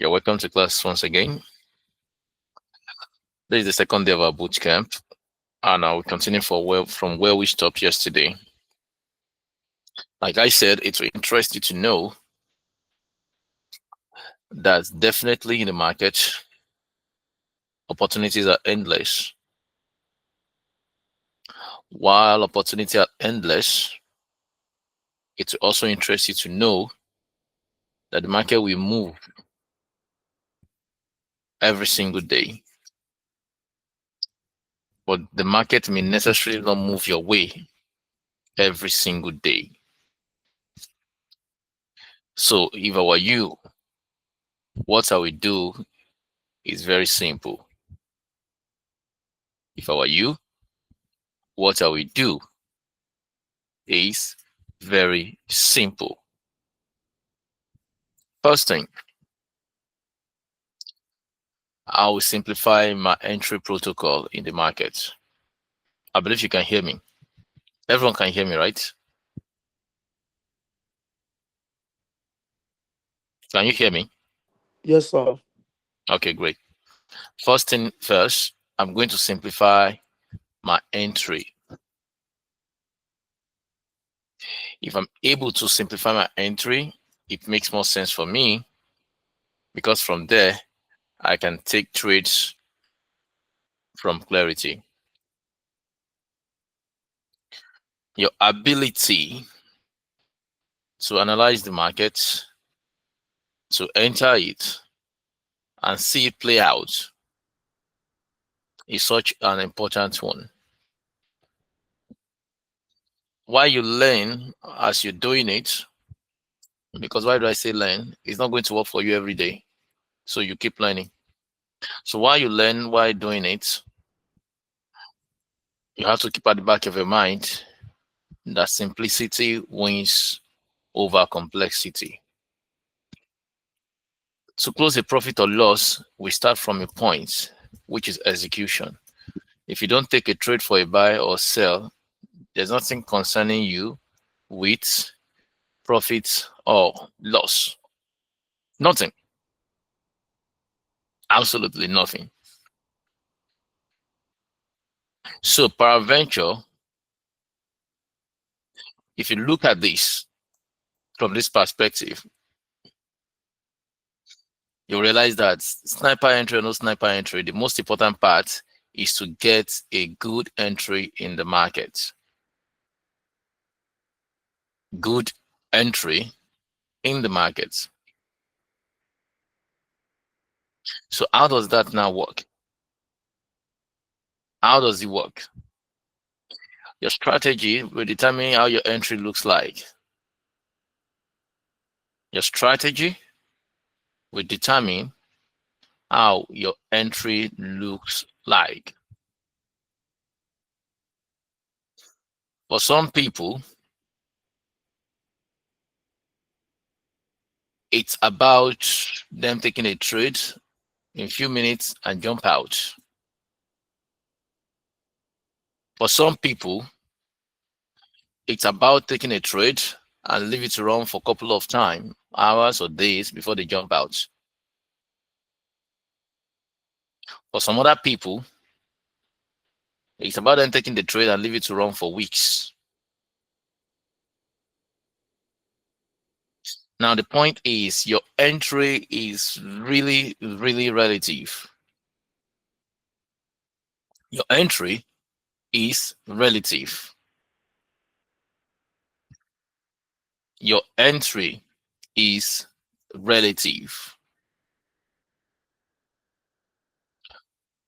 You're welcome to class once again. This is the second day of our boot camp, and I will continue from where we stopped yesterday. Like I said, it will interest you to know that definitely in the market, opportunities are endless. While opportunities are endless, it will also interest you to know that the market will move every single day. But the market may necessarily not move your way every single day. So if I were you, what I would do is very simple. If I were you, what I will do is very simple. First thing, I will simplify my entry protocol in the market. I believe you can hear me. Everyone can hear me, right? Can you hear me? Yes, sir. Okay, great. First thing first, I'm going to simplify my entry. If I'm able to simplify my entry, it makes more sense for me because from there, I can take trades from clarity. Your ability to analyze the market, to enter it, and see it play out is such an important one. While you learn as you're doing it, because why do I say learn? It's not going to work for you every day. So you keep learning. So while you learn, while doing it, you have to keep at the back of your mind that simplicity wins over complexity. To close a profit or loss, we start from a point, which is execution. If you don't take a trade for a buy or sell, there's nothing concerning you with profit or loss. Nothing. Absolutely nothing. So peradventure, if you look at this from this perspective, you realize that sniper entry or no sniper entry, the most important part is to get a good entry in the market. Good entry in the market. So how does that now work? How does it work? Your strategy will determine how your entry looks like. Your strategy will determine how your entry looks like. For some people, it's about them taking a trade in a few minutes and jump out. For some people, it's about taking a trade and leave it to run for a couple of time, hours or days before they jump out. For some other people, it's about them taking the trade and leave it to run for weeks. Now, the point is your entry is really, really relative. Your entry is relative. Your entry is relative.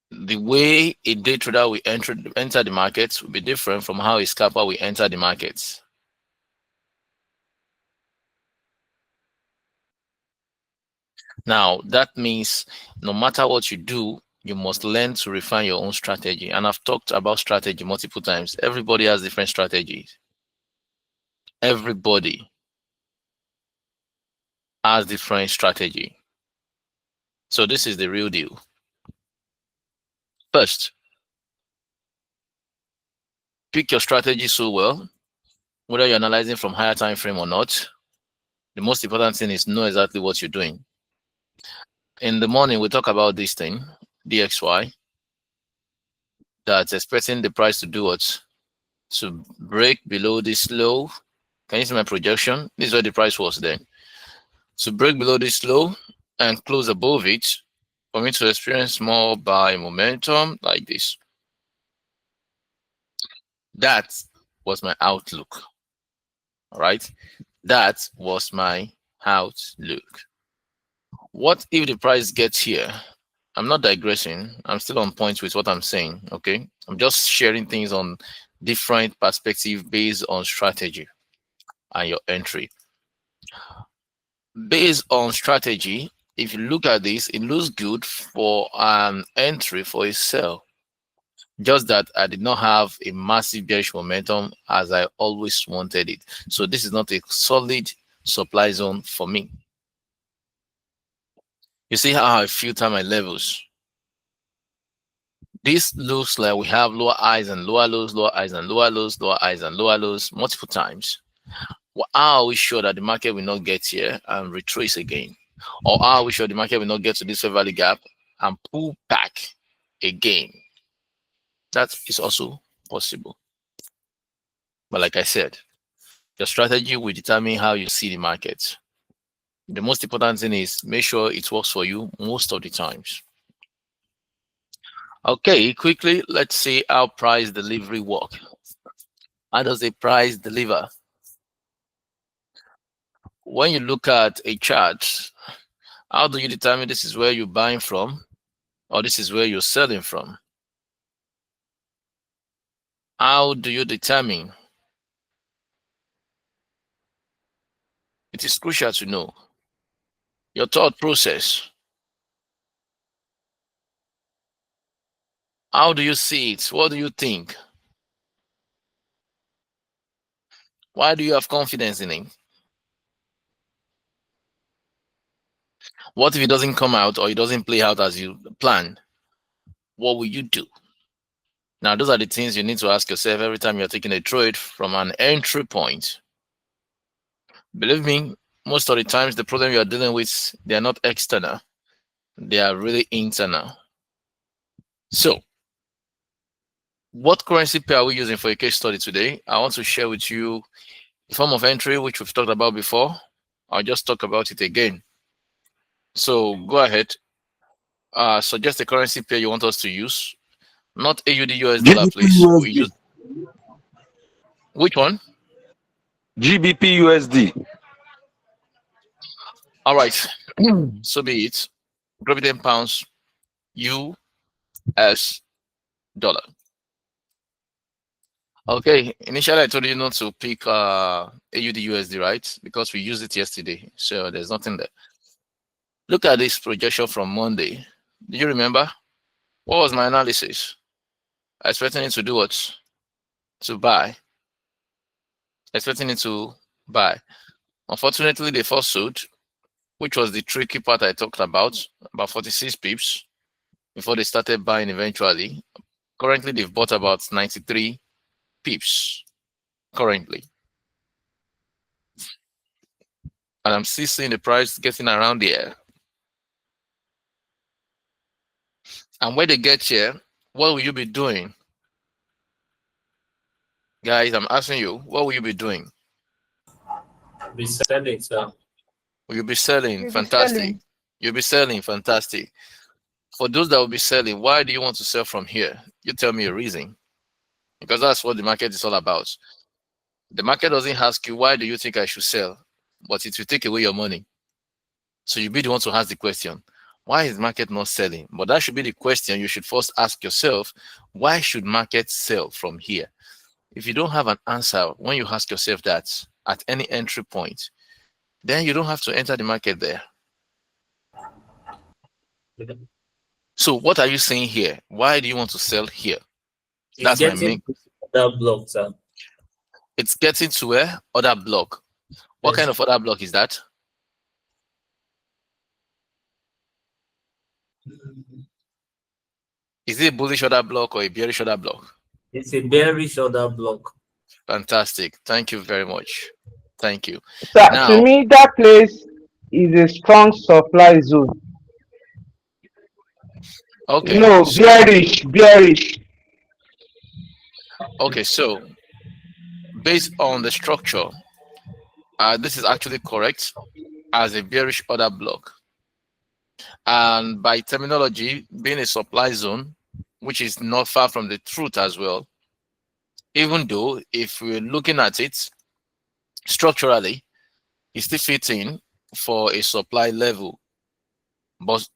The way a day trader will enter the markets will be different from how a scalper will enter the markets. Now, that means no matter what you do, you must learn to refine your own strategy. And I've talked about strategy multiple times. Everybody has different strategies. Everybody has different strategy. So this is the real deal. First, pick your strategy so well, whether you're analyzing from higher time frame or not. The most important thing is know exactly what you're doing. In the morning, we talk about this thing, DXY, that's expecting the price to do what? To break below this low. Can you see my projection? This is where the price was then. To break below this low and close above it for me to experience more buy momentum like this. That was my outlook. All right. That was my outlook. What if the price gets here? I'm not digressing. I'm still on point with what I'm saying. Okay. I'm just sharing things on different perspective based on strategy and your entry. Based on strategy, if you look at this, it looks good for an entry for a sell. Just that I did not have a massive bearish momentum as I always wanted it. So this is not a solid supply zone for me. You see how I filter my levels. This looks like we have lower highs and lower lows, lower highs and lower lows, lower highs and lower lows multiple times. Well, how are we sure that the market will not get here and retrace again? Or how are we sure the market will not get to this fair value gap and pull back again? That is also possible. But like I said, your strategy will determine how you see the market. The most important thing is make sure it works for you most of the times. Okay, quickly, let's see how price delivery work. How does a price deliver? When you look at a chart, how do you determine this is where you're buying from or this is where you're selling from? How do you determine? It is crucial to know your thought process. How do you see it? What do you think? Why do you have confidence in it? What if it doesn't come out or it doesn't play out as you planned? What will you do? Now, those are the things you need to ask yourself every time you're taking a trade from an entry point. Believe me, most of the times the problem you're dealing with, they are not external. They are really internal. So, what currency pair are we using for a case study today? I want to share with you the form of entry, which we've talked about before. I'll just talk about it again. So go ahead. Suggest the currency pair you want us to use. Not AUD US dollar, please. We use which one? GBP USD. All right. So be it. Great Britain pounds, US dollar. Okay. Initially, I told you not to pick AUD USD, right? Because we used it yesterday. So there's nothing there. Look at this projection from Monday. Do you remember? What was my analysis? I expected it to do what? To buy. Expecting it to buy. Unfortunately, they first sold, which was the tricky part I talked about 46 pips before they started buying eventually. Currently, they've bought about 93 pips currently. And I'm still seeing the price getting around there. And when they get here, what will you be doing? Guys, I'm asking you, what will you be doing? Be selling, sir. Will you be selling? You'll be Fantastic. selling. You'll be selling. Fantastic. For those that will be selling, why do you want to sell from here? You tell me a reason. Because that's what the market is all about. The market doesn't ask you, why do you think I should sell? But it will take away your money. So you be the one to ask the question, why is the market not selling? But that should be the question you should first ask yourself, why should market sell from here? If you don't have an answer when you ask yourself that at any entry point, then you don't have to enter the market there. So what are you saying here? Why do you want to sell here? It's That's my main. that block, sir. It's getting to where? Other block. What Yes. kind of other block is that? Is it a bullish order block or a bearish order block? It's a bearish order block. Fantastic. Thank you very much. Thank you. Sir, Now, to me, that place is a strong supply zone. Okay, No, so bearish, bearish. so based on the structure, this is actually correct as a bearish order block. And by terminology, being a supply zone, which is not far from the truth as well, even though if we're looking at it structurally, it still fits in for a supply level. But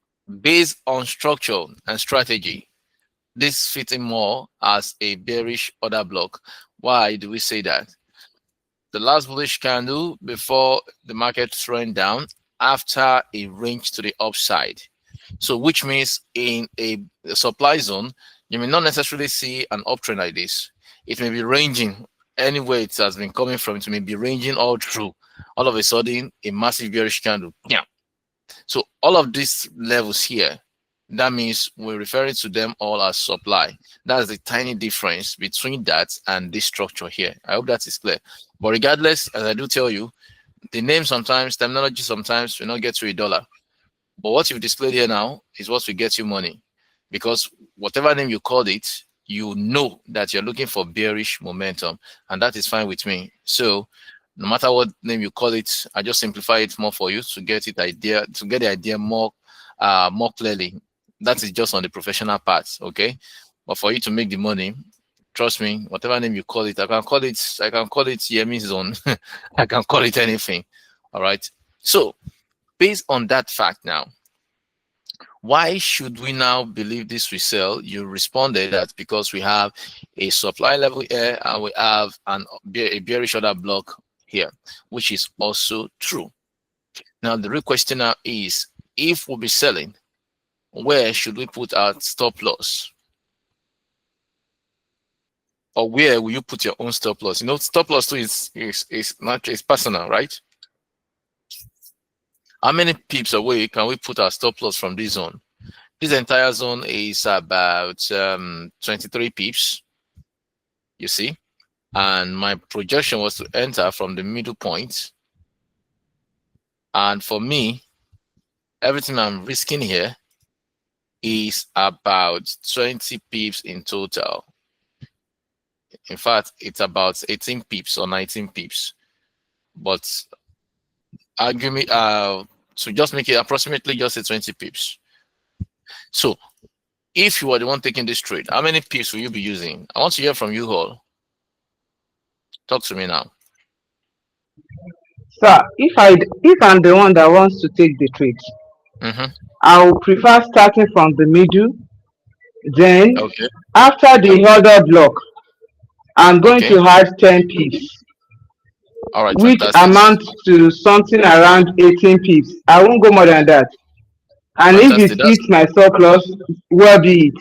based on structure and strategy, this fits in more as a bearish order block. Why do we say that? The last bullish candle before the market went down after a range to the upside. So which means in a supply zone, you may not necessarily see an uptrend like this. It may be ranging anywhere it has been coming from. It may be ranging all through. All of a sudden, a massive bearish candle. Yeah. So all of these levels here, that means we're referring to them all as supply. That's the tiny difference between that and this structure here. I hope that is clear. But regardless, as I do tell you, the name sometimes, terminology sometimes will not get you $1. But what you've displayed here now is what will get you money. Because whatever name you called it, you know that you're looking for bearish momentum. And that is fine with me. So no matter what name you call it, I just simplify it more for you to get the idea more clearly. That is just on the professional part, okay? But for you to make the money, trust me, whatever name you call it, I can call it Yemi Zone. I can call it anything. All right. So based on that fact now, why should we now believe this will sell? You responded that because we have a supply level here and we have a bearish order block here, which is also true. Now the real question now is, if we'll be selling, where should we put our stop loss? Or where will you put your own stop loss? You know, stop loss too is personal, right? How many pips away can we put our stop loss from this zone? This entire zone is about 23 pips, you see? And my projection was to enter from the middle point. And for me, everything I'm risking here is about 20 pips in total. In fact, it's about 18 pips or 19 pips. But argue me to just make it approximately just a 20 pips. So if you are the one taking this trade, how many pips will you be using? I want to hear from you all. Talk to me now. Sir, if I'm the one that wants to take the trade, I would prefer starting from the middle. Then after the order block, I'm going to add 10 pips. All right, which amounts to something around 18 pips. I won't go more than that. And if it hits my stop loss, well be it.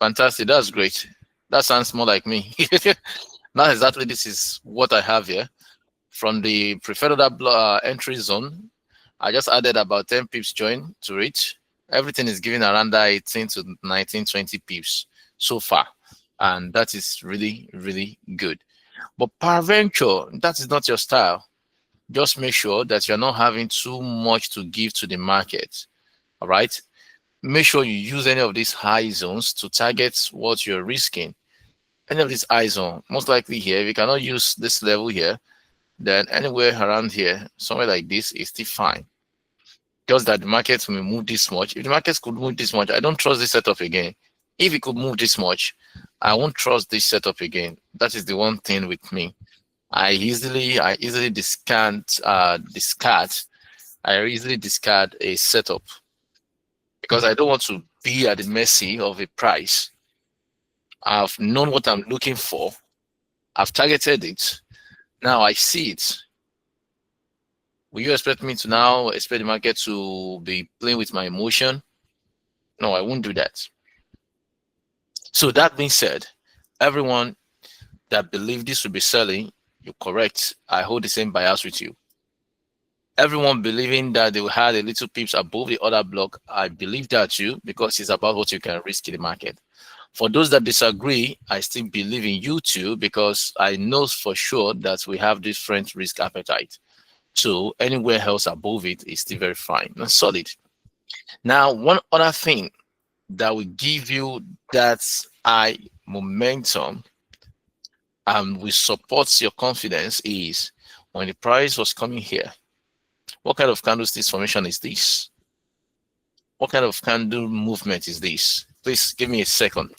Fantastic. That's great. That sounds more like me. Not exactly. This is what I have here. From the preferred order entry zone, I just added about 10 pips join to it. Everything is giving around 18 to 19, 20 pips so far. And that is really, really good. But peradventure, that is not your style. Just make sure that you're not having too much to give to the market. All right. Make sure you use any of these high zones to target what you're risking. Any of these high zone, most likely here, if you cannot use this level here, then anywhere around here, somewhere like this is still fine. Just that the market will move this much. If the markets could move this much, I don't trust this setup again. If it could move this much, I won't trust this setup again. That is the one thing with me. I easily discard a setup because I don't want to be at the mercy of a price. I've known what I'm looking for. I've targeted it. Now I see it. Will you expect me to now expect the market to be playing with my emotion? No, I won't do that. So that being said, everyone that believed this would be selling, you're correct. I hold the same bias with you. Everyone believing that they will have a little pips above the other block, I believe that too, because it's about what you can risk in the market. For those that disagree, I still believe in you too, because I know for sure that we have different risk appetite. So anywhere else above it is still very fine and solid. Now, one other thing that will give you that high momentum and will support your confidence is when the price was coming here. What kind of candlestick formation is this? What kind of candle movement is this? Please give me a second.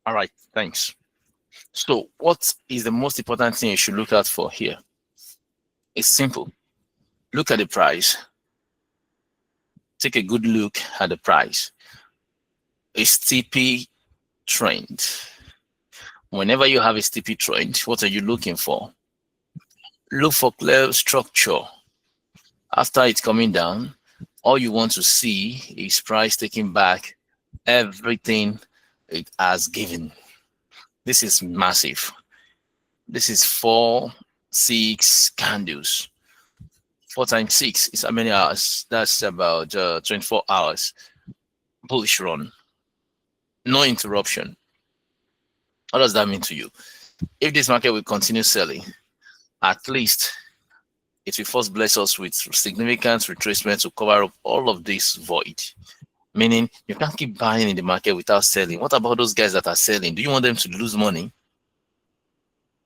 All right, thanks. So what is the most important thing you should look out for here? It's simple. Look at the price. Take a good look at the price. A steepy trend. Whenever you have a steepy trend, what are you looking for? Look for clear structure. After it's coming down, all you want to see is price taking back everything it has given. This is massive. This is 4, 6 candles. 4 times 6 is how many hours? That's about 24 hours. Bullish run. No interruption. What does that mean to you? If this market will continue selling, at least it will first bless us with significant retracement to cover up all of this void. Meaning you can't keep buying in the market without selling. What about those guys that are selling? Do you want them to lose money?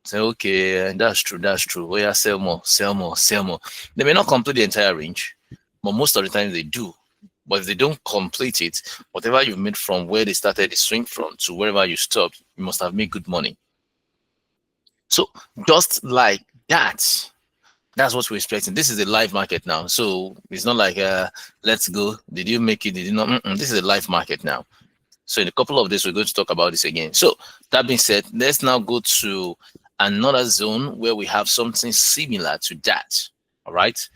Say, okay, that's true, that's true. Oh yeah, sell more, sell more, sell more. They may not complete the entire range, but most of the time they do. But if they don't complete it, whatever you made from where they started the swing from to wherever you stopped, you must have made good money. So just like that, that's what we're expecting. This is a live market now. So it's not like, let's go. Did you make it? Did you not? This is a live market now. So in a couple of days, we're going to talk about this again. So that being said, let's now go to another zone where we have something similar to that. All right.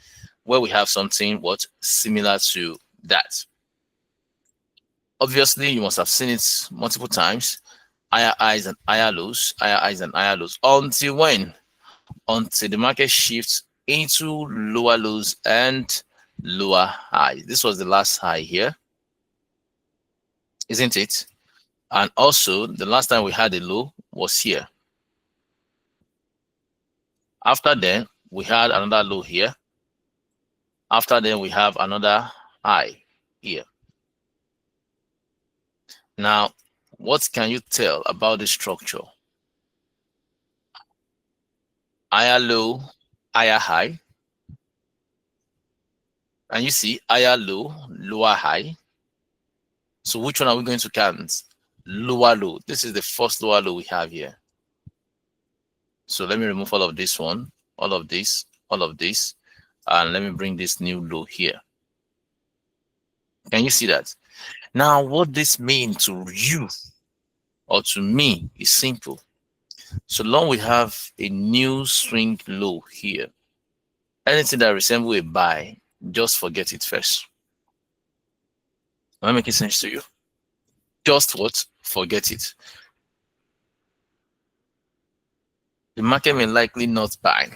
Where we have something similar to that. Obviously, you must have seen it multiple times. Higher highs and higher lows, higher highs and higher lows. Until when? Until the market shifts into lower lows and lower highs. This was the last high here, isn't it? And also, the last time we had a low was here. After then, we had another low here. After then, we have another high here. Now, what can you tell about the structure? Higher low, higher high. And you see higher low, lower high. So which one are we going to count? Lower low. This is the first lower low we have here. So let me remove all of this one, all of this, and let me bring this new low here. Can you see that? Now, what this means to you or to me is simple. So long we have a new swing low here, anything that resembles a buy, just forget it first. Am I making sense to you? Just forget it. The market may likely not buy.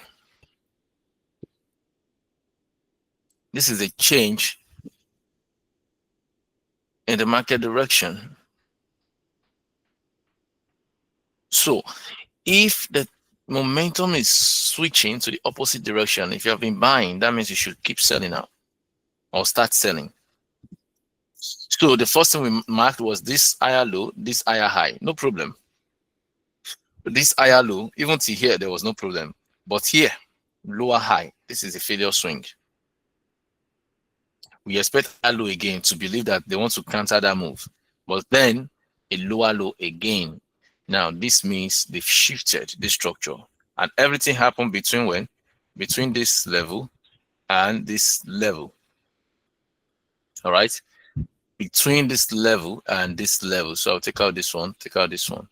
This is a change in the market direction. So if the momentum is switching to the opposite direction, if you have been buying, that means you should keep selling now or start selling. So the first thing we marked was this higher low, this higher high, no problem. But this higher low, even to here, there was no problem. But here, lower high, this is a failure swing. We expect a low again to believe that they want to counter that move. But then a lower low again. Now, this means they've shifted this structure. And everything happened between when? Between this level and this level. All right? Between this level and this level. So I'll take out this one, take out this one.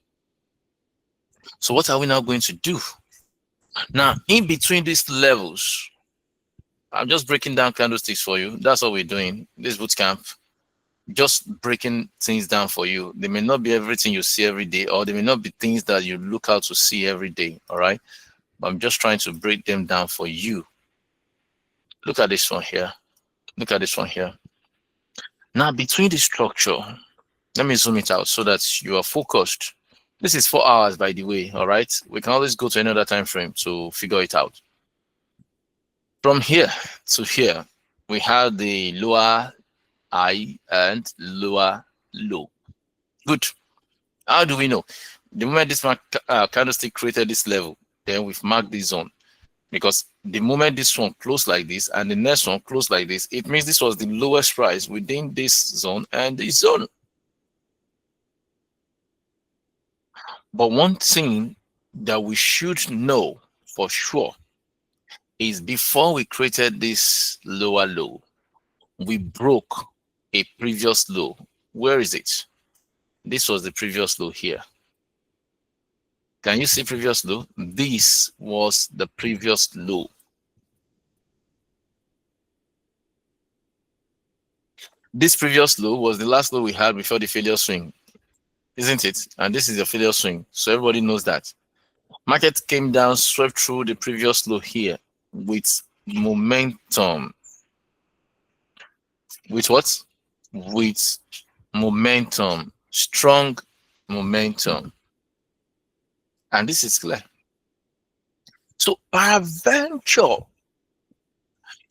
So what are we now going to do? Now, in between these levels, I'm just breaking down candlesticks for you. That's what we're doing. This boot camp, just breaking things down for you. They may not be everything you see every day, or they may not be things that you look out to see every day. All right. I'm just trying to break them down for you. Look at this one here. Look at this one here. Now, between the structure, let me zoom it out so that you are focused. This is 4 hours, by the way. All right. We can always go to another time frame to figure it out. From here to here, we have the lower high and lower low. Good. How do we know? The moment this candlestick created this level, then we've marked this zone. Because the moment this one closed like this and the next one closed like this, it means this was the lowest price within this zone and this zone. But one thing that we should know for sure is before we created this lower low, we broke a previous low. Where is it? This was the previous low here. Can you see previous low? This was the previous low. This previous low was the last low we had before the failure swing, isn't it? And this is the failure swing. So everybody knows that. Market came down, swept through the previous low here with momentum. With what? With momentum. Strong momentum. And this is clear. So peradventure,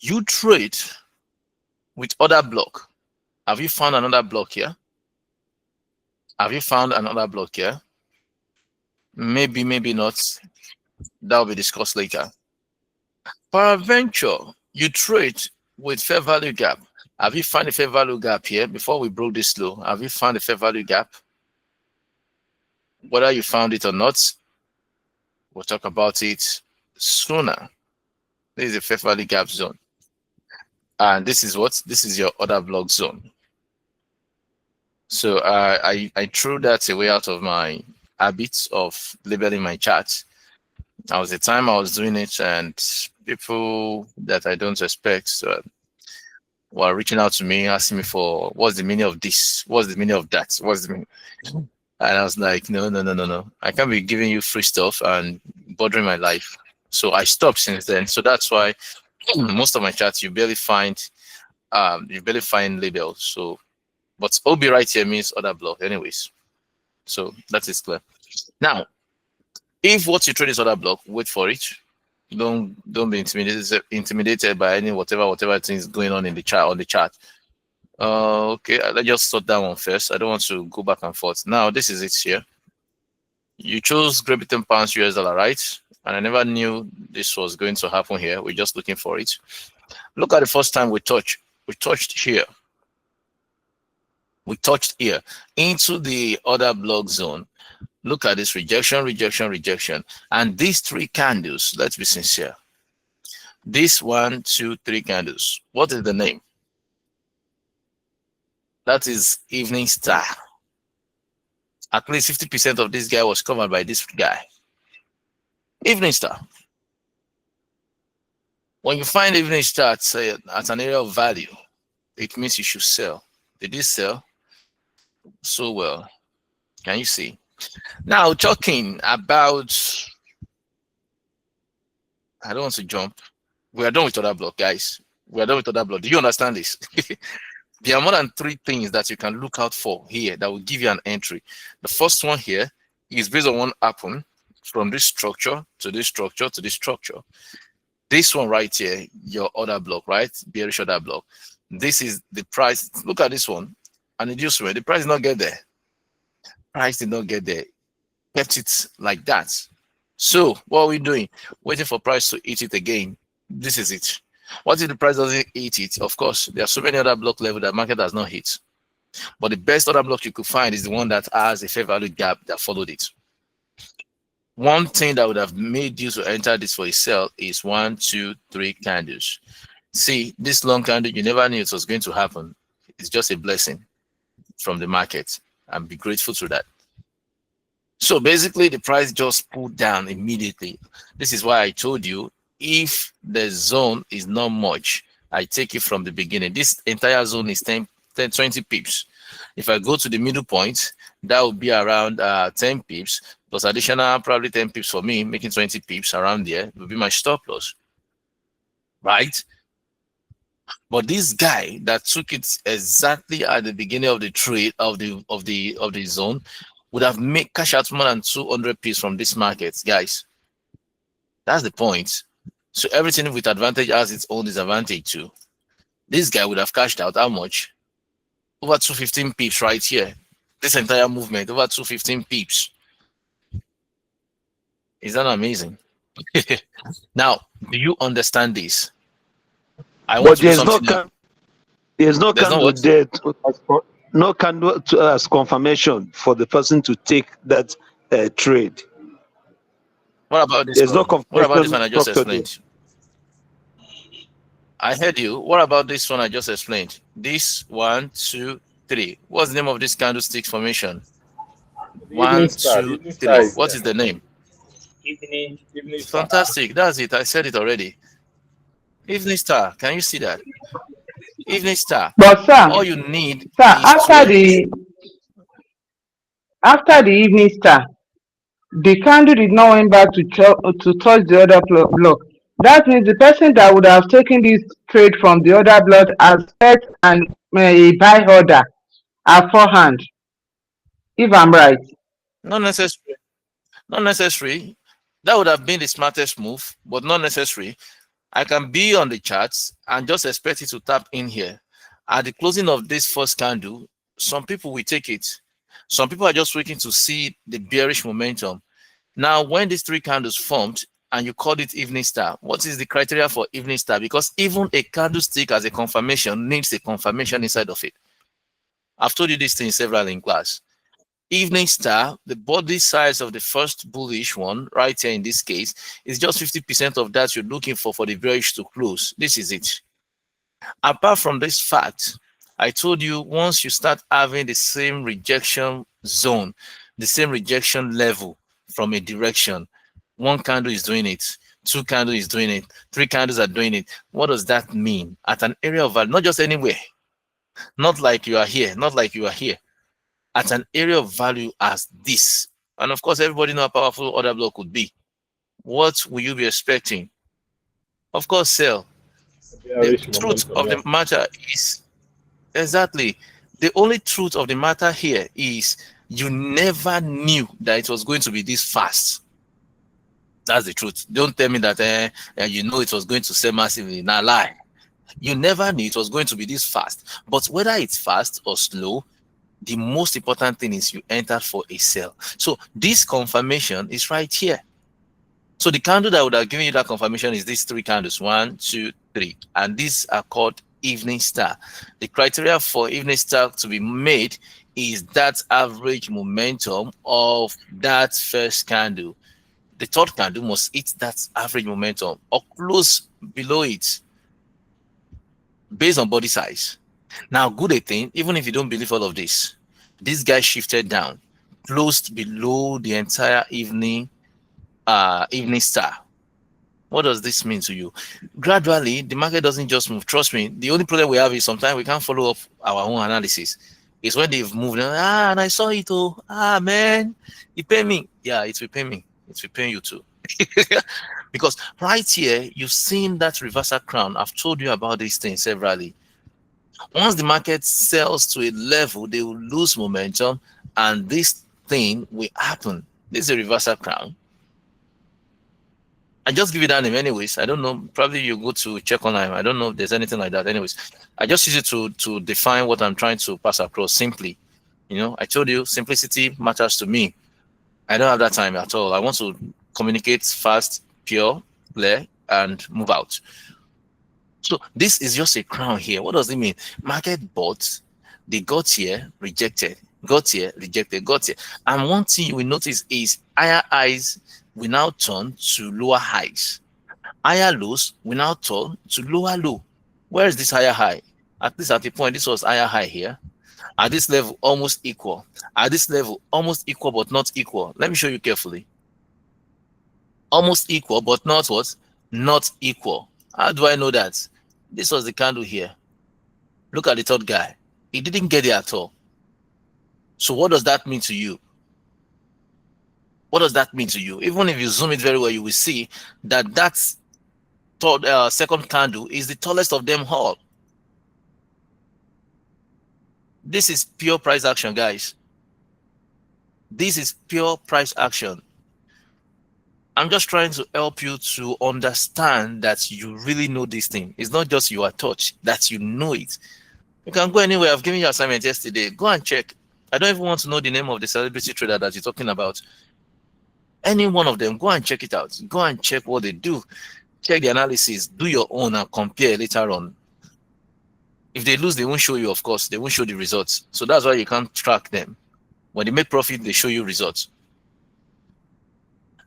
you trade with other block. Have you found another block here? Have you found another block here? Maybe, maybe not. That will be discussed later. Peradventure, you trade with fair value gap. Have you found a fair value gap here before we broke this low? Have you found a fair value gap? Whether you found it or not, we'll talk about it sooner. This is a fair value gap zone. And this is what? This is your other block zone. So I threw that away out of my habits of labeling my charts. That was the time I was doing it, and people that I don't expect were reaching out to me, asking me for what's the meaning of this, what's the meaning of that, what's the meaning. And I was like, no. I can't be giving you free stuff and bothering my life. So I stopped since then. So that's why most of my charts you barely find labels. So, but OB right here means other block, anyways. So that is clear. Now, if what you trade is other block, wait for it. Don't be intimidated by any whatever things going on in the chart. Okay, let's just sort that one first. I don't want to go back and forth. Now, this is it here. You chose Great Britain pounds US dollar, right? And I never knew this was going to happen here. We're just looking for it. Look at the first time we touched. We touched here. We touched here into the other block zone. Look at this rejection, rejection, rejection. And these 3 candles, let's be sincere. This 1, 2, 3 candles. What is the name? That is Evening Star. At least 50% of this guy was covered by this guy. Evening Star. When you find Evening Star at an area of value, it means you should sell. Did this sell? So well. Can you see? Now, talking about, I don't want to jump. We are done with other block, guys. We are done with other block. Do you understand this? There are more than 3 things that you can look out for here that will give you an entry. The first one here is based on what happened from this structure to this structure to this structure. This one right here, your other block, right? Bearish other block. This is the price. Look at this one. And it just went. The price did not get there. Price did not get there. Kept it like that. So what are we doing? Waiting for price to eat it again. This is it. What if the price doesn't eat it? Of course, there are so many other block levels that market has not hit. But the best other block you could find is the one that has a fair value gap that followed it. One thing that would have made you to enter this for a sell is 1, 2, 3 candles. See, this long candle, you never knew it was going to happen. It's just a blessing from the market, and be grateful to that. So basically, the price just pulled down immediately. This is why I told you, if the zone is not much, I take it from the beginning. This entire zone is 20 pips. If I go to the middle point, that would be around 10 pips. plus additional probably 10 pips for me, making 20 pips around there will be my stop loss, right? But this guy that took it exactly at the beginning of the trade of the zone would have made cash out more than 200 pips from this market, guys. That's the point. So everything with advantage has its own disadvantage too. This guy would have cashed out how much? Over 215 pips right here. This entire movement, over 215 pips. Is that amazing? Now, do you understand this? I want to do something. There's no candle there no candle as confirmation for the person to take that trade. What about this? There's one? No confirmation. What about this one I just explained? I heard you. What about this one I just explained? This 1, 2, 3. What's the name of this candlestick formation? 1, 2, 3. What is the name? Evening Fantastic. That's it. I said it already. Evening star. Can you see that? Evening star. But sir, all you need, sir, after the evening star, the candle did not went back to touch the other block. That means the person that would have taken this trade from the other block has set a buy order at forehand. If I'm right. Not necessary. Not necessary. That would have been the smartest move, but not necessary. I can be on the charts and just expect it to tap in here. At the closing of this first candle, some people will take it. Some people are just waiting to see the bearish momentum. Now, when these 3 candles formed and you called it evening star, what is the criteria for evening star? Because even a candlestick as a confirmation needs a confirmation inside of it. I've told you this thing several in class. Evening star, the body size of the first bullish one right here in this case is just 50% of that you're looking for the bearish to close. This is it. Apart from this fact, I told you once you start having the same rejection zone, the same rejection level from a direction, 1 candle is doing it, 2 candles is doing it, 3 candles are doing it. What does that mean? At an area of value, not just anywhere, not like you are here, not like you are here. At an area of value as this, and of course everybody knows how powerful order block would be. What will you be expecting? Of course, sell. The truth of the matter is exactly the only truth of the matter here is you never knew that it was going to be this fast. That's the truth. Don't tell me that you know it was going to sell massively. Nah, lie. You never knew it was going to be this fast. But whether it's fast or slow, the most important thing is you entered for a sell. So this confirmation is right here. So the candle that would have given you that confirmation is these 3 candles, 1, 2, 3, and these are called evening star. The criteria for evening star to be made is that average momentum of that first candle. The third candle must hit that average momentum or close below it based on body size. Now, good thing, even if you don't believe all of this guy shifted down, closed below the entire evening star. What does this mean to you? Gradually, the market doesn't just move. Trust me, the only problem we have is sometimes we can't follow up our own analysis. It's when they've moved, and I saw it, man, it paid me. Yeah, it will pay me. It will pay you too. Because right here, you've seen that reversal crown. I've told you about this thing severally. Once the market sells to a level, they will lose momentum, and this thing will happen. This is a reversal crown. I just give you that name anyways. I don't know. Probably you go to check online. I don't know if there's anything like that. Anyways, I just use it to define what I'm trying to pass across simply. I told you simplicity matters to me. I don't have that time at all. I want to communicate fast, pure, clear, and move out. So this is just a crown here. What does it mean? Market bought, they got here, rejected, got here, rejected, got here. And one thing you will notice is higher highs will now turn to lower highs. Higher lows will now turn to lower low. Where is this higher high? At least at the point, this was higher high here. At this level, almost equal. At this level, almost equal, but not equal. Let me show you carefully. Almost equal, but not what? Not equal. How do I know that? This was the candle here. Look at the third guy. He didn't get it at all. So what does that mean to you? What does that mean to you? Even if you zoom it very well, you will see that that second candle is the tallest of them all. This is pure price action, guys. This is pure price action. I'm just trying to help you to understand that you really know this thing. It's not just you are taught, that you know it. You can go anywhere. I've given you assignment yesterday. Go and check. I don't even want to know the name of the celebrity trader that you're talking about. Any one of them, go and check it out. Go and check what they do. Check the analysis. Do your own and compare later on. If they lose, they won't show you, of course. They won't show the results. So that's why you can't track them. When they make profit, they show you results.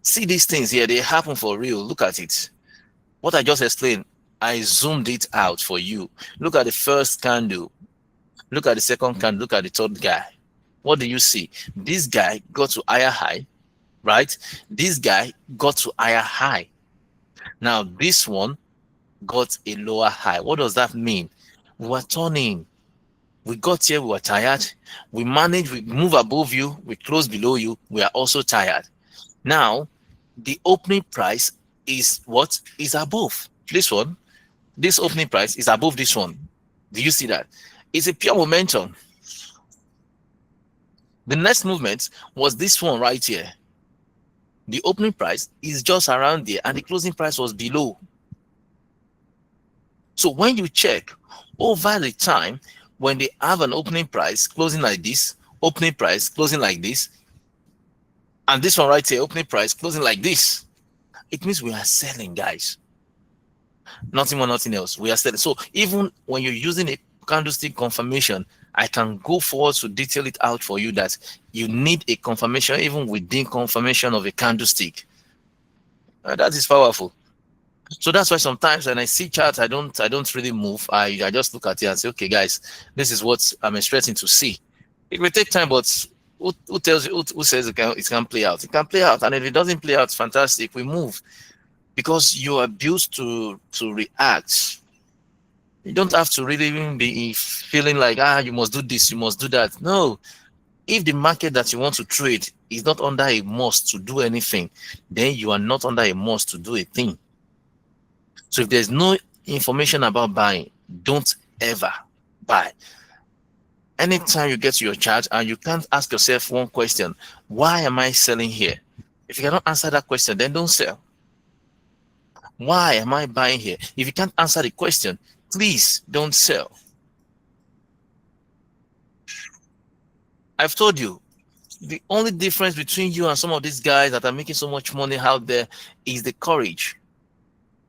See these things here. They happen for real. Look at it. What I just explained, I zoomed it out for you. Look at the first candle. Look at the second candle. Look at the third guy. What do you see? This guy got to higher high, right? This guy got to higher high. Now this one got a lower high. What does that mean? We were turning. We got here, we were tired. We managed, we move above you, we close below you, we are also tired. Now, the opening price is what? Is above this one. This opening price is above this one. Do you see that? It's a pure momentum. The next movement was this one right here. The opening price is just around there and the closing price was below. So when you check over the time, when they have an opening price closing like this, opening price closing like this, and this one right here, opening price closing like this, it means we are selling, guys. Nothing more, nothing else. We are selling. So even when you're using a candlestick confirmation, I can go forward to detail it out for you that you need a confirmation even within confirmation of a candlestick. That is powerful. So that's why sometimes when I see charts, I don't really move. I just look at it and say, okay, guys, this is what I'm expecting to see. It will take time, but who tells you, who says it can play out? It can play out, and if it doesn't play out, fantastic, we move, because you are built to react. You don't have to really even be feeling like you must do this, you must do that. No, if the market that you want to trade is not under a must to do anything, then you are not under a must to do a thing. So if there's no information about buying, don't ever buy. Anytime you get to your chart and you can't ask yourself one question, why am I selling here? If you cannot answer that question, then don't sell. Why am I buying here? If you can't answer the question, please don't sell. I've told you, the only difference between you and some of these guys that are making so much money out there is the courage.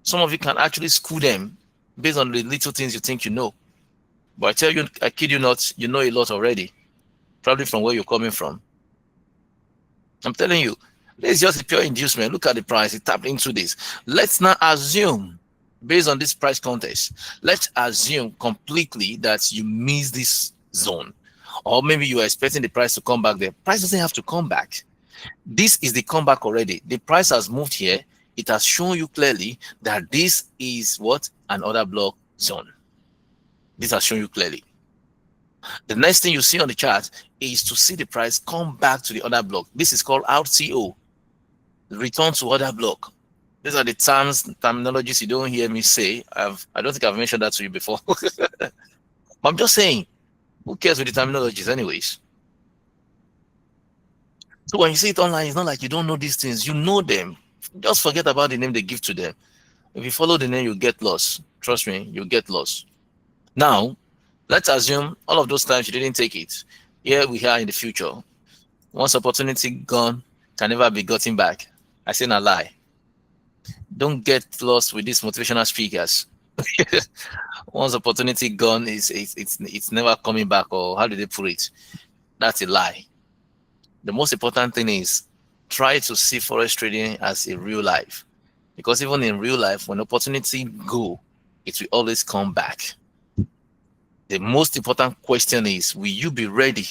Some of you can actually school them based on the little things you think you know. But I tell you, I kid you not, you know a lot already. Probably from where you're coming from. I'm telling you, this is just a pure inducement. Look at the price. It tapped into this. Let's now assume, based on this price contest, let's assume completely that you miss this zone. Or maybe you are expecting the price to come back there. Price doesn't have to come back. This is the comeback already. The price has moved here. It has shown you clearly that this is what? An order block zone. This has shown you clearly. The next thing you see on the chart is to see the price come back to the order block. This is called RTO, return to order block. These are the terminologies you don't hear me say. I don't think I've mentioned that to you before. I'm just saying, who cares with the terminologies anyways? So when you see it online, it's not like you don't know these things. You know them. Just forget about the name they give to them. If you follow the name, you get lost. Trust me, you get lost. Now, let's assume all of those times you didn't take it. Here we are in the future. Once opportunity gone, can never be gotten back. I say not lie. Don't get lost with these motivational speakers. Once opportunity gone, it's never coming back, or how do they put it? That's a lie. The most important thing is try to see forex trading as a real life, because even in real life, when opportunity go, it will always come back. The most important question is, will you be ready?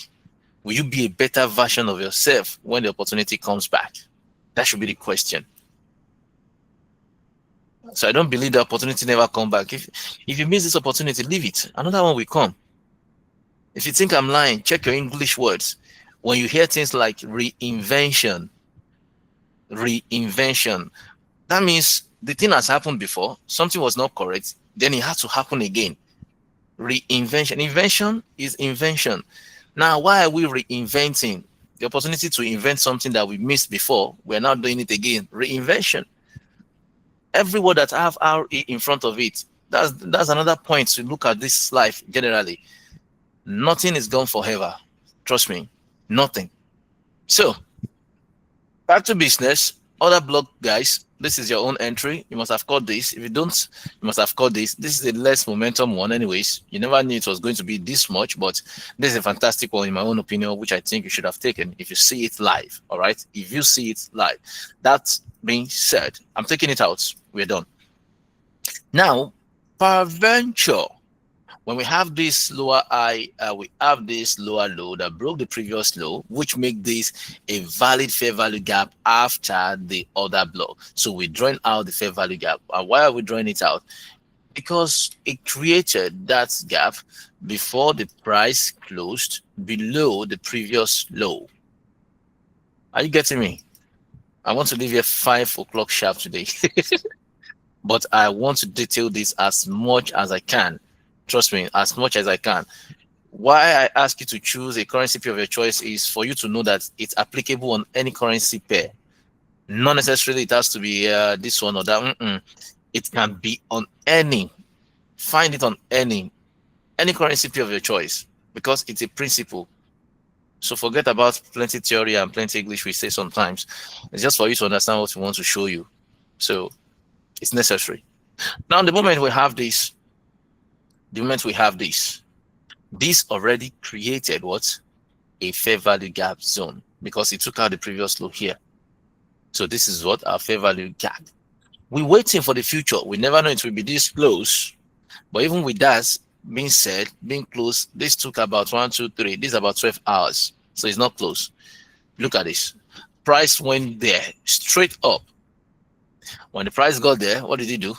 Will you be a better version of yourself when the opportunity comes back? That should be the question. So I don't believe the opportunity never come back. If you miss this opportunity, leave it. Another one will come. If you think I'm lying, check your English words. When you hear things like reinvention, reinvention. That means the thing has happened before, something was not correct, then it had to happen again. Reinvention. Invention is invention. Now, why are we reinventing? The opportunity to invent something that we missed before, we're now doing it again. Reinvention. Every word that have RE in front of it, that's another point to look at this life generally. Nothing is gone forever. Trust me, nothing. So, back to business. Other block guys, this is your own entry. You must have caught this. If you don't, you must have caught this. This is a less momentum one anyways. You never knew it was going to be this much, but this is a fantastic one in my own opinion, which I think you should have taken if you see it live. All right. If you see it live. That being said, I'm taking it out. We're done. Now, peradventure, when we have this lower high, we have this lower low that broke the previous low, which make this a valid fair value gap after the other block. So we're drawing out the fair value gap. And why are we drawing it out? Because it created that gap before the price closed below the previous low. Are you getting me? I want to leave here 5 o'clock sharp today. But I want to detail this as much as I can. Trust me, as much as I can. Why I ask you to choose a currency pair of your choice is for you to know that it's applicable on any currency pair. Not necessarily it has to be this one or that. It can be on any. Find it on any currency pair of your choice, because it's a principle. So forget about plenty theory and plenty English we say sometimes. It's just for you to understand what we want to show you. So it's necessary. Now, the moment we have this, this already created what? A fair value gap zone, because it took out the previous low here. So this is what? Our fair value gap. We're waiting for the future. We never know it will be this close. But even with that being said, being close, this took about 1, 2, 3. This is about 12 hours. So it's not close. Look at this. Price went there, straight up. When the price got there, what did he do?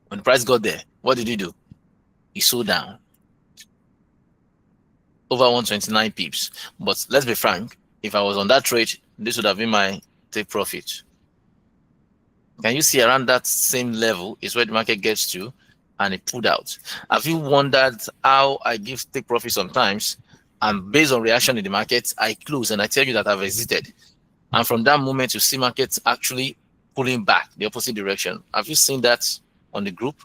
When the price got there, what did he do? He sold down over 129 pips. But let's be frank, if I was on that trade, this would have been my take profit. Can you see around that same level is where the market gets to, and it pulled out? Have you wondered how I give take profit sometimes, and based on reaction in the market, I close and I tell you that I've exited, and from that moment you see markets actually pulling back the opposite direction? Have you seen that on the group?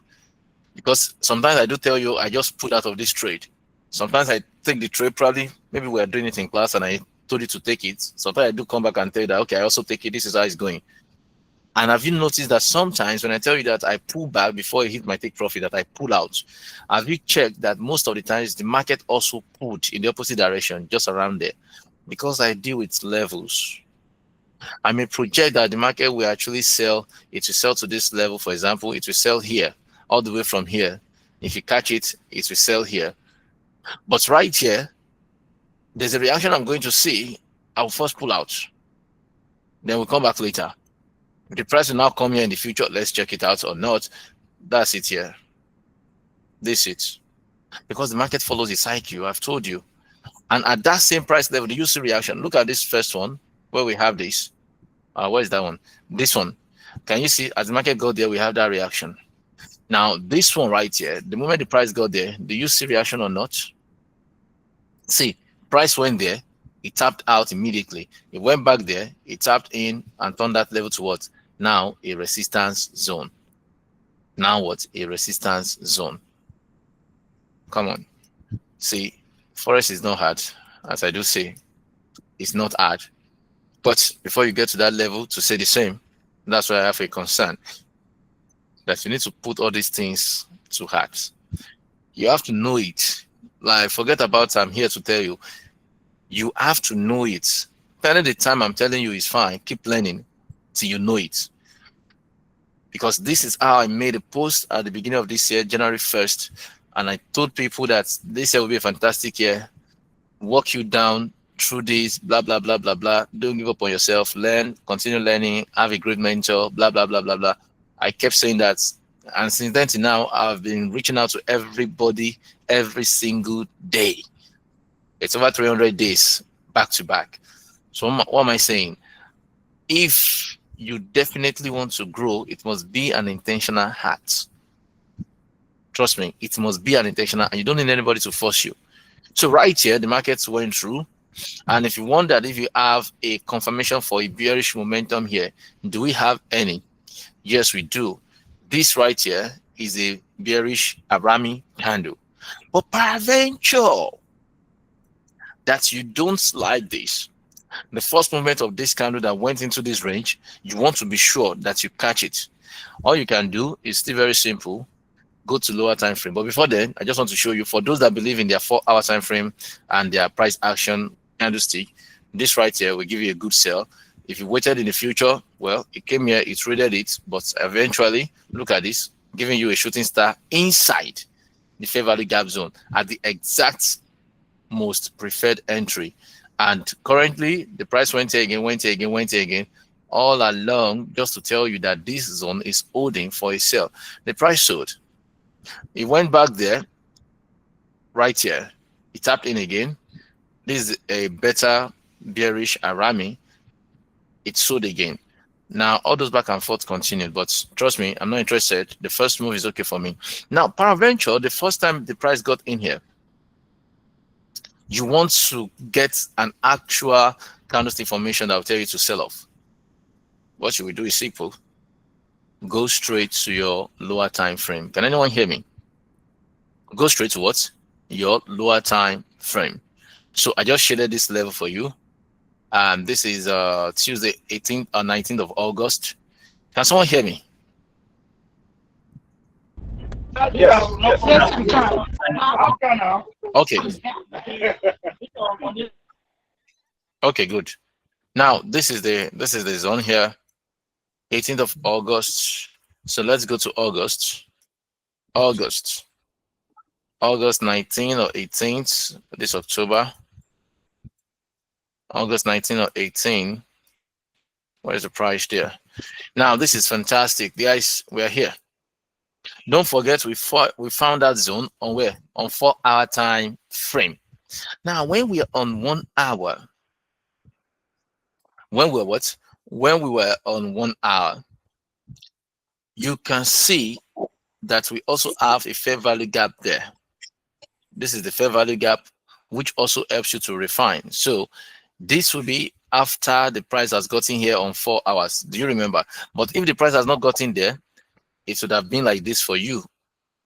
Because sometimes I do tell you I just pulled out of this trade. Sometimes I take the trade, probably maybe we are doing it in class and I told you to take it. Sometimes I do come back and tell you that, okay, I also take it, this is how it's going. And have you noticed that sometimes when I tell you that I pull back before I hit my take profit, that I pull out, have you checked that most of the times the market also pulled in the opposite direction, just around there? Because I deal with levels. I may project that the market will actually sell, it will sell to this level, for example, it will sell here, all the way from here. If you catch it, it will sell here. But right here, there's a reaction I'm going to see. I'll first pull out. Then we'll come back later. The price will now come here in the future. Let's check it out or not. That's it here. This it. Because the market follows the cycle, I've told you. And at that same price level, do you see reaction? Look at this first one where we have this. Where is that one? This one. Can you see as the market got there, we have that reaction. Now, this one right here, the moment the price got there, do you see reaction or not? See, price went there, it tapped out immediately. It went back there, it tapped in and turned that level to what? Now a resistance zone. Now what? A resistance zone. Come on. See, Forex is not hard. As I do say, it's not hard. But before you get to that level to say the same, that's why I have a concern. That you need to put all these things to heart. You have to know it. Like, forget about I'm here to tell you. You have to know it. Spending the time I'm telling you is fine. Keep learning till you know it. Because this is how I made a post at the beginning of this year, January 1st. And I told people that this year will be a fantastic year. Walk you down through this, blah, blah, blah, blah, blah. Don't give up on yourself. Learn, continue learning, have a great mentor, blah, blah, blah, blah, blah. I kept saying that. And since then to now, I've been reaching out to everybody every single day. It's over 300 days back to back. So what am I saying? if you definitely want to grow, it must be an intentional act. Trust me, it must be an intentional, and you don't need anybody to force you. So right here, the markets went through. And if you wonder if you have a confirmation for a bearish momentum here, do we have any? Yes, we do. This right here is a bearish Arami candle. But peradventure that you don't like this, the first movement of this candle that went into this range, you want to be sure that you catch it. All you can do is still very simple. Go to lower time frame. But before then, I just want to show you, for those that believe in their 4-hour time frame and their price action candlestick, this right here will give you a good sell. If you waited in the future, well, it came here, it traded it, but eventually, look at this, giving you a shooting star inside the fair value gap zone at the exact most preferred entry. And currently, the price went here again, all along, just to tell you that this zone is holding for a sell. The price sold. It went back there, right here. It tapped in again. This is a better bearish Arami. It sold again. Now, all those back and forth continued, but trust me, I'm not interested. The first move is okay for me. Now, peradventure, the first time the price got in here, you want to get an actual candlestick formation that will tell you to sell off. What should we do is simple. Go straight to your lower time frame. Can anyone hear me? Go straight to what? Your lower time frame. So I just shaded this level for you. This is Tuesday, 18th or 19th of August. Can someone hear me? Yes. Okay. Okay, good. Now this is the zone here, 18th of August. So let's go to August 19th or 18th this October. August 19 or 18. Where is the price there? Now this is fantastic, guys. We are here. Don't forget, we found that zone on where? On 4-hour time frame. Now when we are on 1 hour, when we were on 1 hour, you can see that we also have a fair value gap there. This is the fair value gap, which also helps you to refine. So this will be after the price has gotten here on 4 hours. Do you remember? But if the price has not gotten there, it would have been like this for you.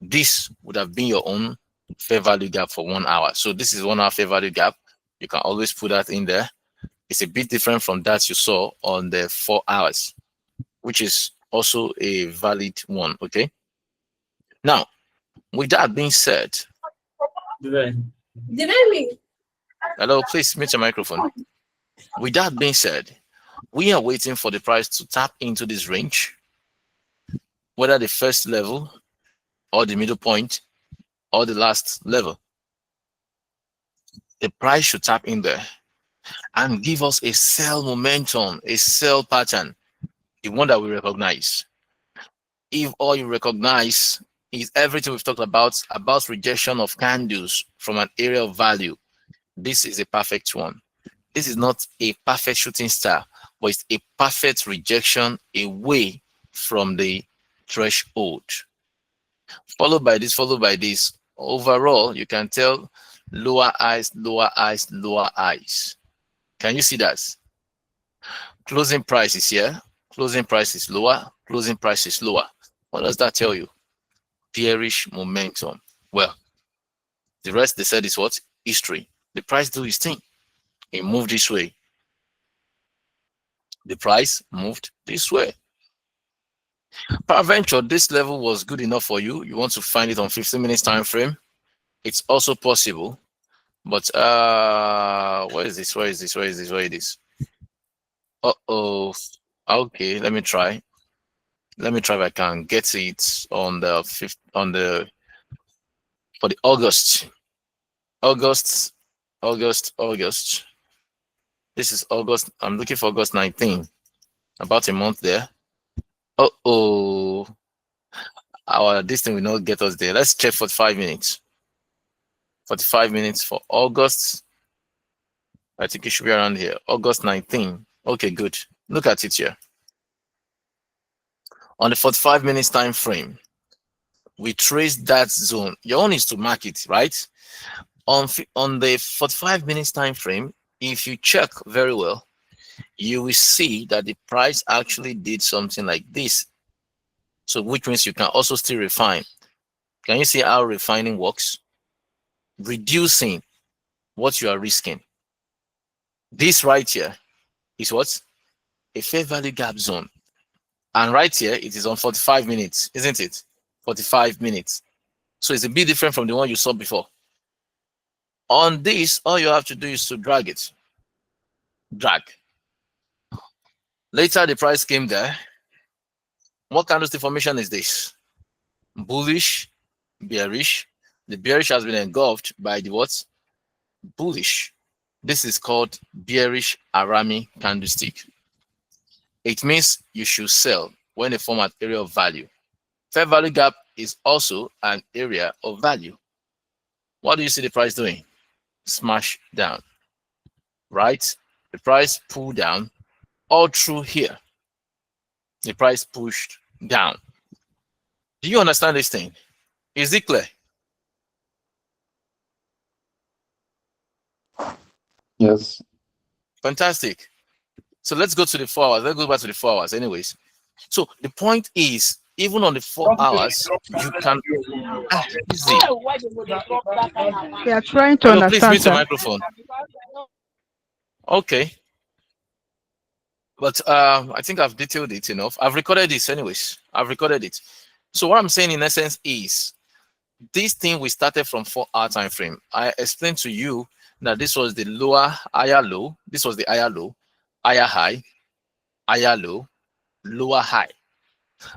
This would have been your own fair value gap for 1 hour. So this is 1 hour fair value gap. You can always put that in there. It's a bit different from that you saw on the 4 hours, which is also a valid one. Okay. Now, with that being said, hello, please mute your microphone. With that being said, we are waiting for the price to tap into this range, whether the first level or the middle point or the last level. The price should tap in there and give us a sell momentum, a sell pattern, the one that we recognize. If all you recognize is everything we've talked about rejection of candles from an area of value, this is a perfect one. This is not a perfect shooting star, but it's a perfect rejection away from the threshold. Followed by this. Overall, you can tell lower highs, lower highs, lower highs. Can you see that? Closing price is here. Closing price is lower. Closing price is lower. What does that tell you? Bearish momentum. Well, the rest they said is what? History. The price do his thing. It moved this way. The price moved this way. Peradventure, this level was good enough for you. You want to find it on 15 minutes time frame. It's also possible. But where is this? Where is this? Where is this? Where is this? Uh-oh. Okay, let me try. Let me try if I can get it on the 5th, for the August. This is August. I'm looking for August 19. About a month there. Uh-oh. This thing will not get us there. Let's check 45 minutes. 45 minutes for August. I think it should be around here. August 19. Okay, good. Look at it here. On the 45 minutes time frame, we trace that zone. Your own is to mark it, right? On the 45 minutes time frame, if you check very well, you will see that the price actually did something like this. So which means you can also still refine. Can you see how refining works? Reducing what you are risking. This right here is what? A fair value gap zone. And right here, it is on 45 minutes, isn't it? 45 minutes. So it's a bit different from the one you saw before. On this, all you have to do is to drag it. Drag. Later, the price came there. What candlestick formation is this? Bullish, bearish. The bearish has been engulfed by the what? Bullish. This is called bearish Arami candlestick. It means you should sell when they form an area of value. Fair value gap is also an area of value. What do you see the price doing? Smash down, right? The price pulled down all through here. The price pushed down. Do you understand this thing? Is it clear? Yes. Fantastic. So let's go to the 4 hours. Let's go back to the 4 hours anyways. So the point is, even on the 4 hours, you can easy. We are trying to understand. Please mute your microphone. Okay. But I think I've detailed it enough. I've recorded this anyways. I've recorded it. So what I'm saying in essence is, this thing we started from 4 hour time frame. I explained to you that this was the lower, higher low. This was the higher low, higher high, higher low, lower high.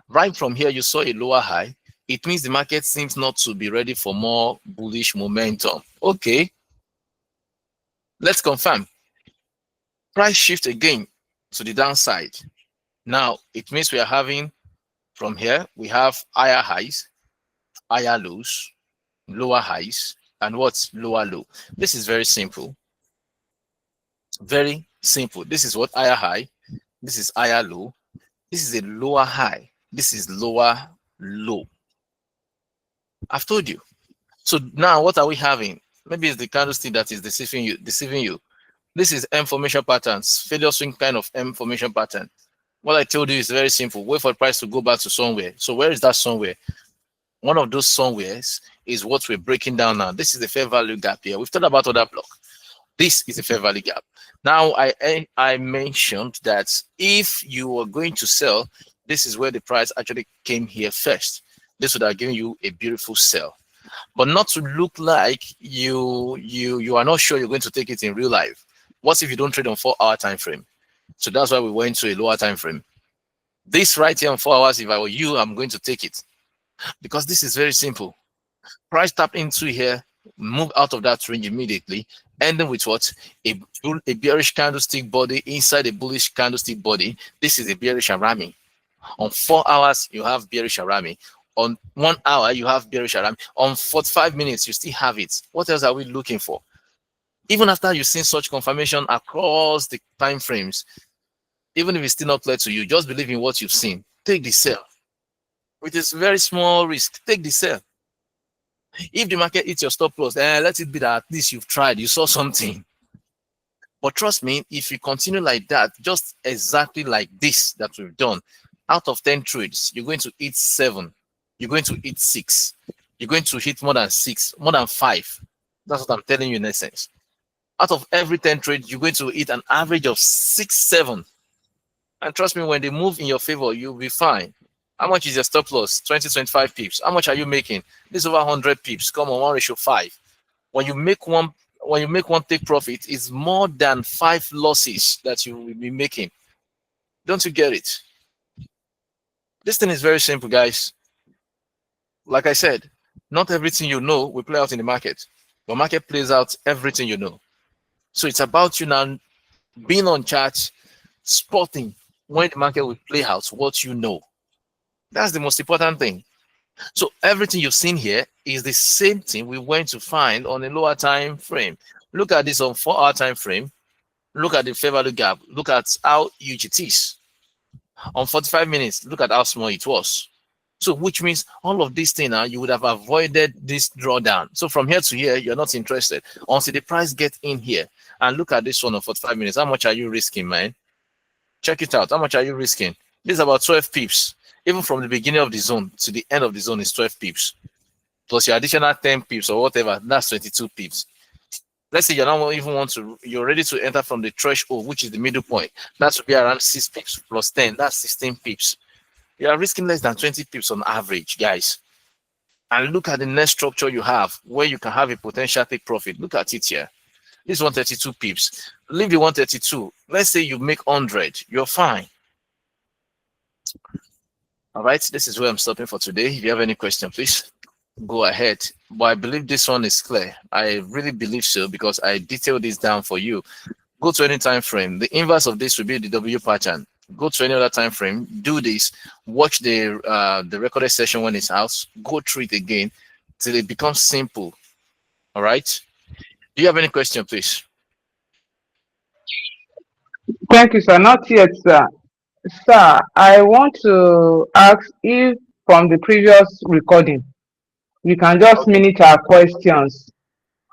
Right from here, you saw a lower high. It means the market seems not to be ready for more bullish momentum. Okay. Let's confirm. Price shift again to the downside. Now, it means we are having, from here, we have higher highs, higher lows, lower highs, and what's lower low. This is very simple. Very simple. This is what? Higher high. This is higher low. This is a lower high. This is lower low. I've told you. So now what are we having? Maybe it's the candlestick that is deceiving you. This is M formation patterns, failure swing kind of M formation pattern. What I told you is very simple. Wait for the price to go back to somewhere. So where is that somewhere? One of those somewheres is what we're breaking down now. This is the fair value gap here. We've talked about other block. This is a fair value gap. Now I mentioned that if you are going to sell, this is where the price actually came here first. This would have given you a beautiful sell, but not to look like you are not sure you're going to take it in real life. What if you don't trade on 4 hour time frame? So that's why we went to a lower time frame. This right here on 4 hours, if I were you, I'm going to take it because this is very simple. Price tap into here, move out of that range immediately, ending with what? A bearish candlestick body inside a bullish candlestick body. This is a bearish Arami. On 4 hours, you have bearish Arami. On 1 hour, you have bearish Arami. On 45 minutes, you still have it. What else are we looking for? Even after you've seen such confirmation across the time frames, even if it's still not clear to you, just believe in what you've seen. Take the sell. With this very small risk, take the sell. If the market hits your stop loss, let it be that at least you've tried, you saw something. But trust me, if you continue like that, just exactly like this that we've done, out of 10 trades, you're going to hit 7. You're going to hit 6. You're going to hit more than 6, more than 5. That's what I'm telling you in essence. Out of every 10 trades, you're going to hit an average of 6, 7. And trust me, when they move in your favor, you'll be fine. How much is your stop loss? 20, 25 pips. How much are you making? This is over 100 pips. Come on, 1:5. When you make one take profit, it's more than 5 losses that you will be making. Don't you get it? This thing is very simple, guys. Like I said, not everything you know will play out in the market, but market plays out everything you know. So it's about you now being on chart, spotting when the market will play out what you know. That's the most important thing. So everything you've seen here is the same thing we went to find on a lower time frame. Look at this on 4 hour time frame. Look at the fair value gap. Look at how huge it is. On 45 minutes, look at how small it was. So which means all of these things now, you would have avoided this drawdown. So from here to here, you're not interested until the price gets in here. And look at this one on 45 minutes. How much are you risking, man? Check it out. How much are you risking? This is about 12 pips. Even from the beginning of the zone to the end of the zone is 12 pips. Plus your additional 10 pips or whatever, that's 22 pips. Let's say you're ready to enter from the threshold, which is the middle point. That should be around 6 pips plus 10. That's 16 pips. You are risking less than 20 pips on average, guys. And look at the next structure you have where you can have a potential take profit. Look at it here. This 132 pips. Leave the 132. Let's say you make 100. You're fine. All right. This is where I'm stopping for today. If you have any question, please go ahead. But I believe this one is clear. I really believe so because I detailed this down for you. Go to any time frame. The inverse of this will be the W pattern. Go to any other time frame, do this, watch the recorded session when it's out, go through it again till it becomes simple. All right. Do you have any question, please? Thank you, sir. Not yet, sir. Sir, I want to ask if from the previous recording, we can just minute our questions.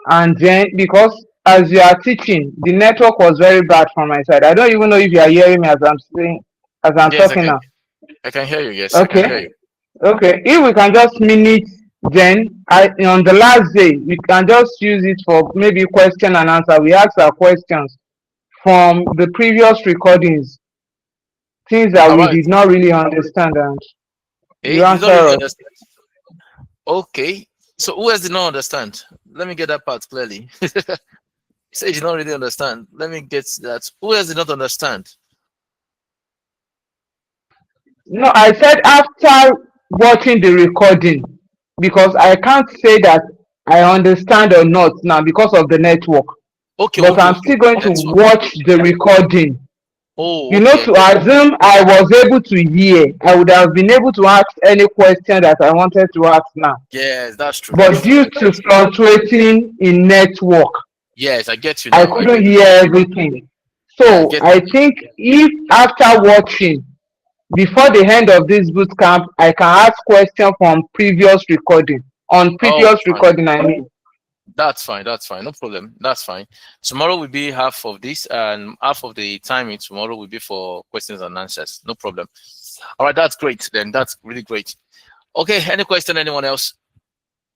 And then, because as you are teaching, the network was very bad from my side. I don't even know if you are hearing me as I'm saying, as I'm talking now. I can hear you, yes. Okay. I can hear you. Okay. If we can just minute, then on the last day, we can just use it for maybe question and answer. We ask our questions from the previous recordings, things that we did not really understand, and you answer us. Okay. So who else did not understand? Let me get that part clearly. You say you did not really understand. Let me get that. Who else did not understand? No, I said after watching the recording, because I can't say that I understand or not now because of the network. Okay. But I'm still going to watch the recording. Oh, you know, to assume I was able to hear, I would have been able to ask any question that I wanted to ask now. Yes, that's true. But due to fluctuating in network, yes, I get you now. I couldn't hear everything. So I think if after watching, before the end of this boot camp, I can ask questions from previous recording. On previous recording, I mean. That's fine. That's fine. No problem. That's fine. Tomorrow will be half of this, and half of the timing tomorrow will be for questions and answers. No problem. All right, that's great. Then that's really great. Okay. Any question? Anyone else?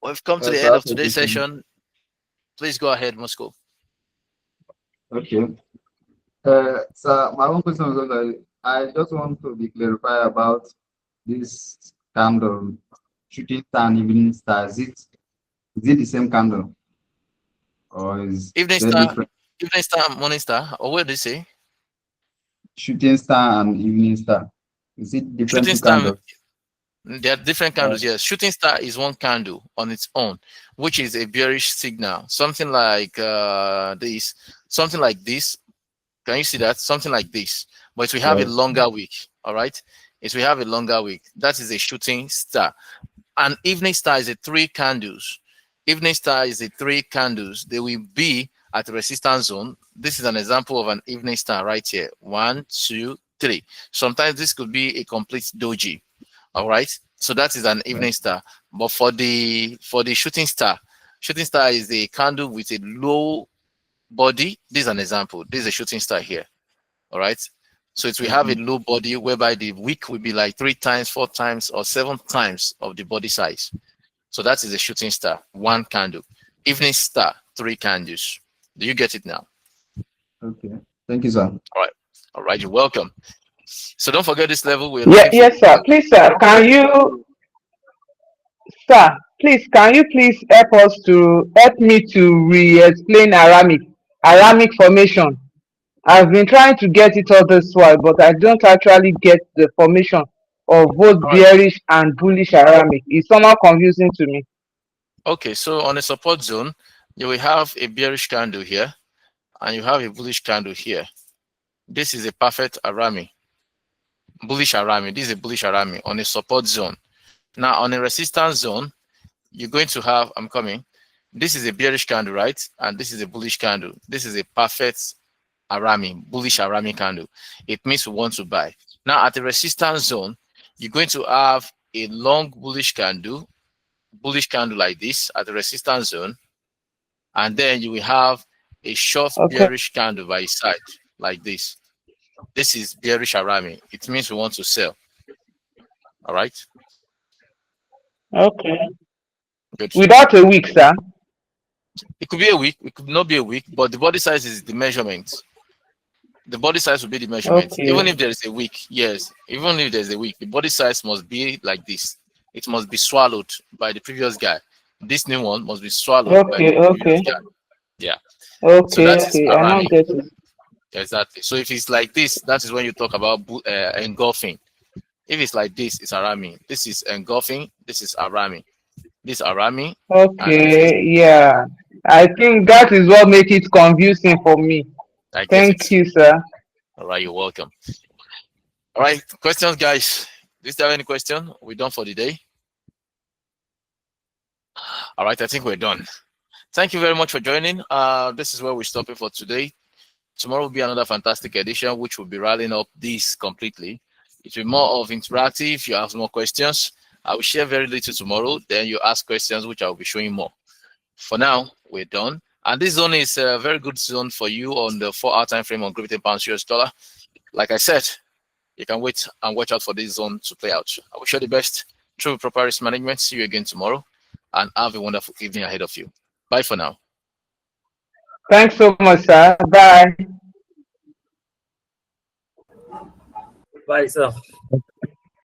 We've come to the end of today's session. Please go ahead, Moscow. Okay. So my own question was that I just want to be clarified about this candle, shooting star and evening star. Is it the same candle? Or is evening star, morning star, or what do you say? Shooting star and evening star. Is it different candles? There are different candles, yes. Shooting star is one candle on its own, which is a bearish signal. Something like this, something like this. Can you see that? Something like this. But we have a longer wick, all right? If we have a longer wick, that is a shooting star. An evening star is a 3 candles. Evening star is a 3 candles. They will be at the resistance zone. This is an example of an evening star right here. 1, 2, 3. Sometimes this could be a complete doji. All right. So that is an evening star. But for the shooting star is a candle with a low body. This is an example. This is a shooting star here. All right. So it will have a low body whereby the wick will be like 3 times, 4 times, or 7 times of the body size. So that is a shooting star, 1 candle. Evening star, 3 candles. Do you get it now? Okay. Thank you, sir. All right. You're welcome. So don't forget this level. Yes, sir. Please, sir, can you help me to re-explain Aramic formation? I've been trying to get it all this while, but I don't actually get the formation of both bearish and bullish Aramic. It's somehow confusing to me. Okay, so on a support zone, you will have a bearish candle here, and you have a bullish candle here. This is a perfect Arami. Bullish Arami. This is a bullish Arami on a support zone. Now, on a resistance zone, you're going to have, this is a bearish candle, right? And this is a bullish candle. This is a perfect Arami, bullish Arami candle. It means we want to buy. Now at the resistance zone, you're going to have a long bullish candle like this at the resistance zone, and then you will have a short bearish candle by its side like this. This is bearish Arami. It means we want to sell. All right. Okay. Good. Without a wick, sir. It could be a wick. It could not be a wick, but the body size is the measurement. The body size will be the measurement. Okay. Even if there is a wick, yes. Even if there's a wick, the body size must be like this. It must be swallowed by the previous guy. This new one must be swallowed by the previous guy. Yeah. Okay. So that is I don't get it. Exactly. So if it's like this, that is when you talk about engulfing. If it's like this, it's Arami. This is engulfing. This is Arami. This Arami. Okay. Yeah. I think that is what makes it confusing for me. Thank you, sir. All right. You're welcome. All right. Questions, guys? Do you have any question? We're done for the day. All right. I think we're done. Thank you very much for joining. This is where we're stopping for today. Tomorrow will be another fantastic edition, which will be rallying up this completely. It will be more of interactive. You have more questions. I will share very little tomorrow. Then you ask questions, which I will be showing more. For now, we're done. And this zone is a very good zone for you on the 4-hour time frame on Griffin pounds US dollar. Like I said, you can wait and watch out for this zone to play out. I wish you the best through proper risk management. See you again tomorrow, and have a wonderful evening ahead of you. Bye for now. Thanks so much, sir. Bye. Bye, sir.